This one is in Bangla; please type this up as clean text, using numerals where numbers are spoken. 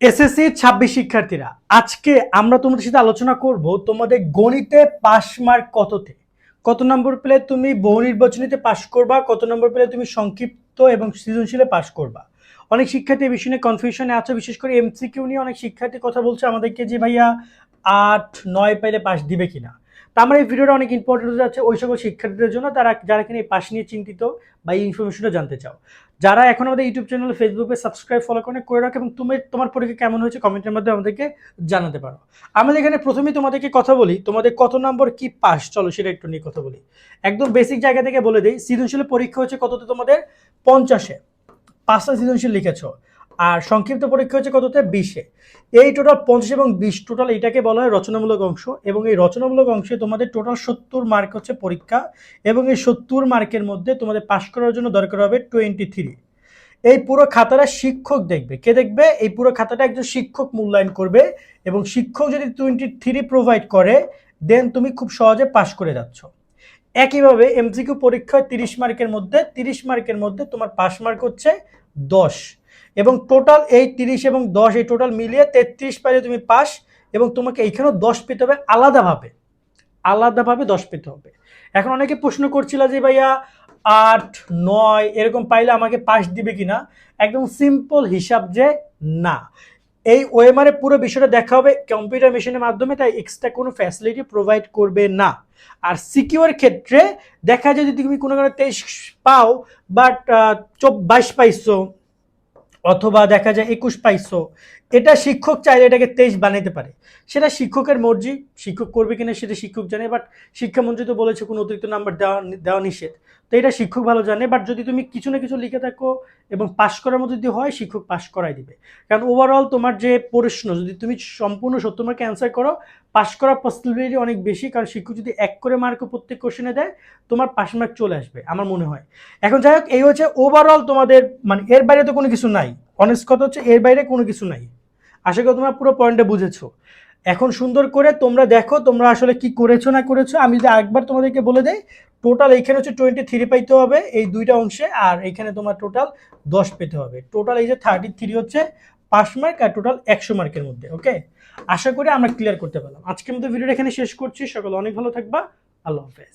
এসএসসি 26 শিক্ষার্থীরা, আজকে আমরা তোমাদের সাথে আলোচনা করব তোমাদের গণিতে পাস মার্ক কততে, কত নম্বর পেলে তুমি বহু নির্বাচনীতে পাস করবা, কত নম্বর পেলে তুমি সংক্ষিপ্ত এবং সৃজনশীলে পাস করবা। অনেক শিক্ষার্থী এই বিষয় নিয়ে কনফিউশনে আছে, বিশেষ করে এমসিকিউ নিয়ে অনেক শিক্ষার্থী কথা বলছে আমাদেরকে যে ভাইয়া 8-9 পাইলে পাস দিবে কিনা। তা আমার এই ভিডিওটা অনেক ইম্পর্টেন্ট আছে ওই সকল শিক্ষার্থীদের জন্য যারা কিনা এই পাস নিয়ে চিন্তিত বা এই ইনফরমেশনটা জানতে চাও। যারা এখন আমাদের ইউটিউব চ্যানেল ফেসবুকে সাবস্ক্রাইব ফলো করে রাখো এবং তোমার পরীক্ষা কেমন হয়েছে কমেন্টের মধ্যে আমাদেরকে জানাতে পারো। আমাদের এখানে প্রথমেই তোমাদেরকে কথা বলি তোমাদের কত নম্বর কি পাস, চলো সেটা একটু নিয়ে কথা বলি। একদম বেসিক জায়গা থেকে বলে দিই, সৃজনশীল পরীক্ষা হচ্ছে কততে তোমাদের 50-এ 5টা সৃজনশীল লিখেছো, আর সংক্ষিপ্ত পরীক্ষা হচ্ছে কততে 20-এ। এই টোটাল 50 এবং 20 টোটাল এটাকে বলা হয় রচনামূলক অংশ, এবং এই রচনামূলক অংশে তোমাদের টোটাল 70 মার্ক হচ্ছে পরীক্ষা, এবং এই 70 মার্কের মধ্যে তোমাদের পাস করার জন্য দরকার হবে 23। এই পুরো খাতাটা শিক্ষক দেখবে। কে দেখবে? এই পুরো খাতাটা একজন শিক্ষক মূল্যায়ন করবে, এবং শিক্ষক যদি 23 প্রোভাইড করে দেন তুমি খুব সহজে পাস করে যাচ্ছ। একইভাবে এমসিকিউ পরীক্ষায় 30 মার্কের মধ্যে তোমার পাস মার্ক হচ্ছে 10, এবং টোটাল এই 30 এবং 10 এই টোটাল মিলিয়ে 33 পাইলে তুমি পাস, এবং তোমাকে এইখানেও 10 পেতে হবে আলাদাভাবে 10 পেতে হবে। এখন অনেকে প্রশ্ন করছিল যে ভাইয়া 8-9 এরকম পাইলে আমাকে পাস দিবে কিনা। একদম সিম্পল হিসাব যে না, এই ওএমআর এ পুরো বিষয়টা দেখা হবে কম্পিউটার মেশিনের মাধ্যমে, তাই এক্সট্রা কোনো ফ্যাসিলিটি প্রোভাইড করবে না। আর সিকিউর ক্ষেত্রে দেখা যায় যদি তুমি কোনো কারণে 23 পাও বাট 22 পাইছো, অথবা দেখা যায় 21 পাইছো, এটা শিক্ষক চাইলে এটাকে 23 বানাইতে পারে। সেটা শিক্ষকের মর্জি, শিক্ষক করবে কিনা সেটা শিক্ষক জানে, বাট শিক্ষামন্ত্রী তো বলেছে কোনো অতিরিক্ত নাম্বার দেওয়া নিষেধ, তো এটা শিক্ষক ভালো জানে। বাট যদি তুমি কিছু না কিছু লিখে থাকো এবং পাস করার মধ্যে যদি হয়, শিক্ষক পাস করাই দিবে। কারণ ওভারঅল তোমার যে প্রশ্ন যদি তুমি সম্পূর্ণ 70 মার্কে অ্যান্সার করো, পাস করার পসিবিলিটি অনেক বেশি, কারণ শিক্ষক যদি 1 করে মার্ক প্রত্যেক কোশ্চেনে দেয় তোমার পাস মার্ক চলে আসবে আমার মনে হয়। এখন যাই হোক, এই হচ্ছে ওভারঅল তোমাদের, মানে এর বাইরে তো কোনো কিছু নাই। অনেস্ট কথা হচ্ছে এর বাইরে কোনো কিছু নাই। আশা করি তোমরা পুরো পয়েন্টটা বুঝেছো। এখন সুন্দর করে তোমরা দেখো তোমরা আসলে কি করেছো না করেছো। আমি যদি একবার তোমাদেরকে বলে দেই, টোটাল এইখানে হচ্ছে 23 পাইতে হবে এই দুইটা অংশে, আর এইখানে তোমার টোটাল 10 পেতে হবে। টোটাল এই যে 33 হচ্ছে পাস মার্ক, আর টোটাল 100 মার্কের মধ্যে। ওকে, আশা করি আমরা ক্লিয়ার করতে পারলাম। আজকের মতো ভিডিওটা এখানে শেষ করছি। সকলে অনেক ভালো থাকবা। আল্লাহ হাফেজ।